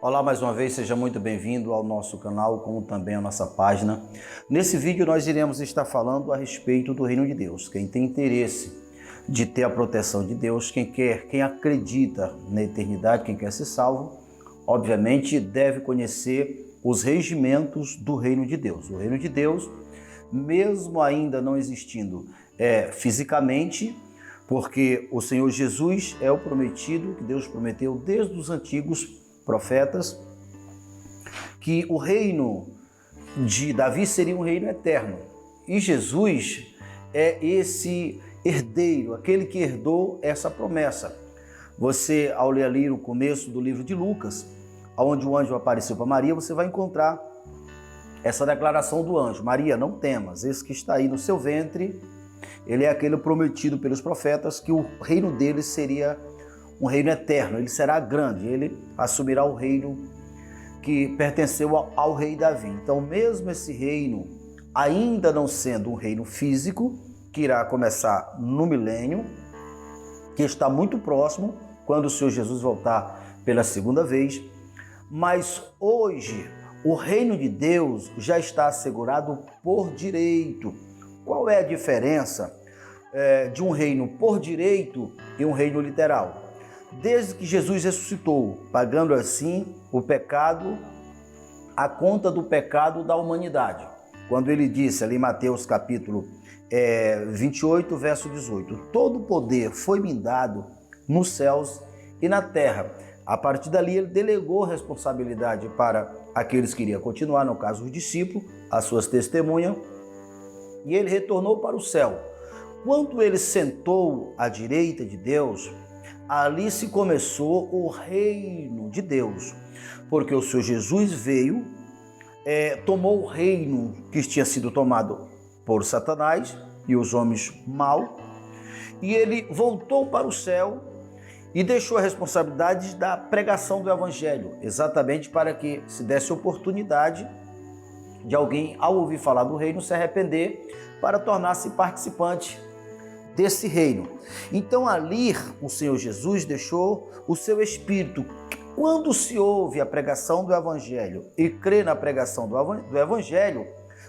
Olá, mais uma vez, seja muito bem-vindo ao nosso canal, como também à nossa página. Nesse vídeo nós iremos estar falando a respeito do reino de Deus. Quem tem interesse de ter a proteção de Deus, quem acredita na eternidade, quem quer ser salvo, obviamente deve conhecer os regimentos do reino de Deus. O reino de Deus, mesmo ainda não existindo fisicamente, porque o Senhor Jesus é o prometido, que Deus prometeu desde os antigos profetas, que o reino de Davi seria um reino eterno. E Jesus é esse herdeiro, aquele que herdou essa promessa. Você, ao ler ali o começo do livro de Lucas, onde o anjo apareceu para Maria, você vai encontrar essa declaração do anjo: Maria, não temas, esse que está aí no seu ventre, ele é aquele prometido pelos profetas, que o reino dele seria um reino eterno, ele será grande, ele assumirá o reino que pertenceu ao rei Davi. Então, mesmo esse reino, ainda não sendo um reino físico, que irá começar no milênio, que está muito próximo, quando o Senhor Jesus voltar pela segunda vez, mas hoje o reino de Deus já está assegurado por direito. Qual é a diferença de um reino por direito e um reino literal? Desde que Jesus ressuscitou, pagando assim o pecado, a conta do pecado da humanidade. Quando ele disse ali em Mateus capítulo 28, verso 18, todo o poder foi me dado nos céus e na terra. A partir dali ele delegou responsabilidade para aqueles que iriam continuar, no caso os discípulos, as suas testemunhas, e ele retornou para o céu. Quando ele sentou à direita de Deus, ali se começou o reino de Deus, porque o Senhor Jesus veio, tomou o reino que tinha sido tomado por Satanás e os homens maus, e ele voltou para o céu e deixou a responsabilidade da pregação do evangelho, exatamente para que se desse oportunidade de alguém, ao ouvir falar do reino, se arrepender para tornar-se participante desse reino. Então ali o Senhor Jesus deixou o seu Espírito. Quando se ouve a pregação do Evangelho e crê na pregação do Evangelho,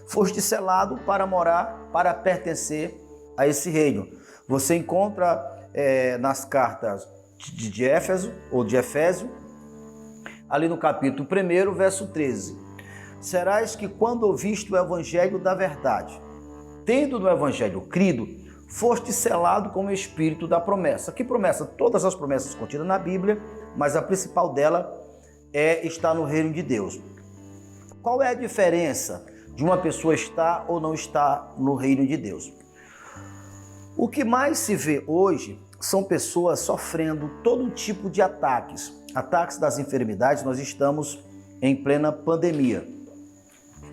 foste selado para morar, para pertencer a esse reino. Você encontra nas cartas de Éfeso, ou de Efésio, ali no capítulo 1, verso 13. Serás que quando ouviste o Evangelho da verdade, tendo no Evangelho crido, foste selado com o Espírito da promessa. Que promessa? Todas as promessas contidas na Bíblia, mas a principal dela está no reino de Deus. Qual é a diferença de uma pessoa estar ou não estar no reino de Deus? O que mais se vê hoje são pessoas sofrendo todo tipo de ataques. Ataques das enfermidades, nós estamos em plena pandemia.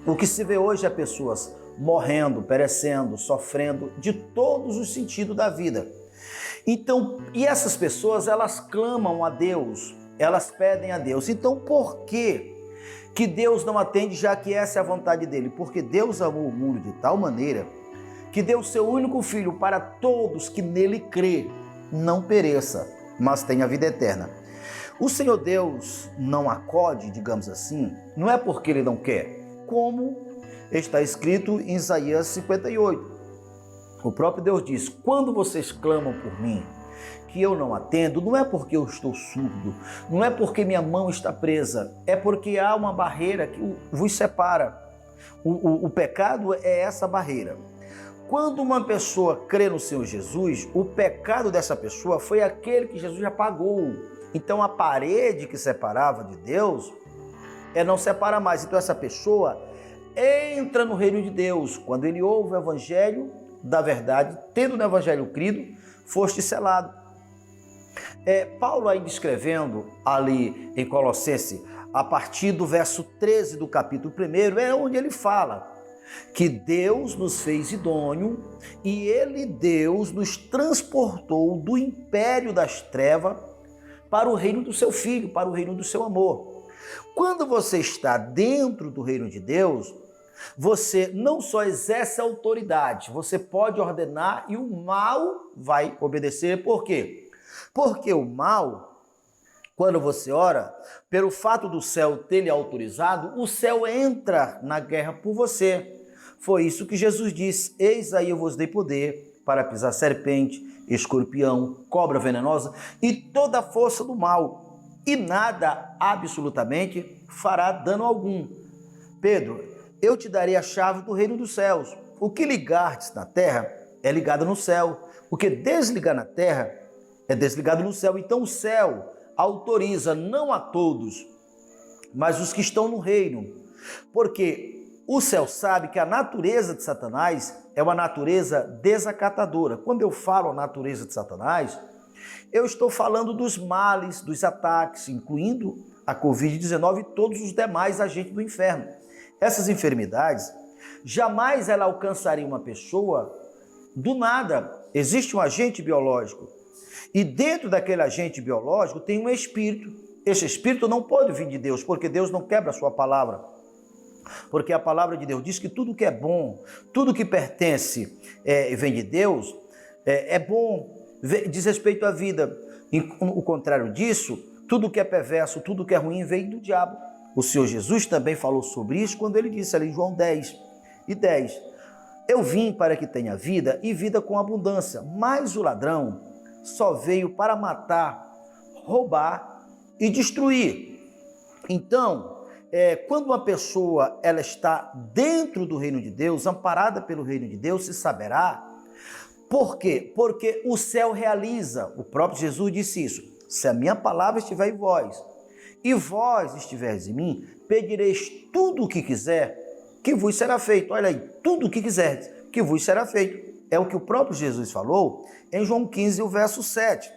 O que se vê hoje é pessoas morrendo, perecendo, sofrendo de todos os sentidos da vida. Então, e essas pessoas, elas clamam a Deus, elas pedem a Deus. Então, por que Deus não atende, já que essa é a vontade dele? Porque Deus amou o mundo de tal maneira que deu o seu único filho para todos que nele crê, não pereça, mas tenha vida eterna. O Senhor Deus não acode, digamos assim, não é porque ele não quer, como está escrito em Isaías 58. O próprio Deus diz: quando vocês clamam por mim, que eu não atendo, não é porque eu estou surdo, não é porque minha mão está presa, é porque há uma barreira que vos separa. O pecado é essa barreira. Quando uma pessoa crê no Senhor Jesus, o pecado dessa pessoa foi aquele que Jesus já pagou. Então a parede que separava de Deus não separa mais. Então essa pessoa entra no reino de Deus. Quando ele ouve o evangelho da verdade, tendo no evangelho crido, foste selado. Paulo ainda escrevendo ali em Colossenses, a partir do verso 13 do capítulo 1, é onde ele fala que Deus nos fez idôneo e Deus nos transportou do império das trevas para o reino do seu Filho, para o reino do seu amor. Quando você está dentro do reino de Deus, você não só exerce autoridade, você pode ordenar e o mal vai obedecer. Por quê? Porque o mal, Quando você ora, pelo fato do céu ter lhe autorizado, o céu entra na guerra por você. Foi isso que Jesus disse: eis aí eu vos dei poder para pisar serpente, escorpião, cobra venenosa e toda a força do mal, e nada absolutamente fará dano algum. Pedro, eu te darei a chave do reino dos céus. O que ligardes na terra é ligado no céu. O que desligar na terra é desligado no céu. Então o céu autoriza não a todos, mas os que estão no reino. Porque o céu sabe que a natureza de Satanás é uma natureza desacatadora. Quando eu falo a natureza de Satanás, eu estou falando dos males, dos ataques, incluindo a Covid-19 e todos os demais agentes do inferno. Essas enfermidades, jamais ela alcançaria uma pessoa do nada. Existe um agente biológico. E dentro daquele agente biológico tem um espírito. Esse espírito não pode vir de Deus, porque Deus não quebra a sua palavra. Porque a palavra de Deus diz que tudo que é bom, tudo que pertence e vem de Deus, é bom, diz respeito à vida. O contrário disso, tudo que é perverso, tudo que é ruim vem do diabo. O Senhor Jesus também falou sobre isso quando ele disse ali em João 10:10. Eu vim para que tenha vida e vida com abundância, mas o ladrão só veio para matar, roubar e destruir. Então, quando uma pessoa ela está dentro do reino de Deus, amparada pelo reino de Deus, se saberá. Por quê? Porque o céu realiza. O próprio Jesus disse isso: se a minha palavra estiver em vós, e vós estiveres em mim, pedireis tudo o que quiser, que vos será feito. Olha aí, tudo o que quiserdes, que vos será feito. É o que o próprio Jesus falou em João 15, o verso 7.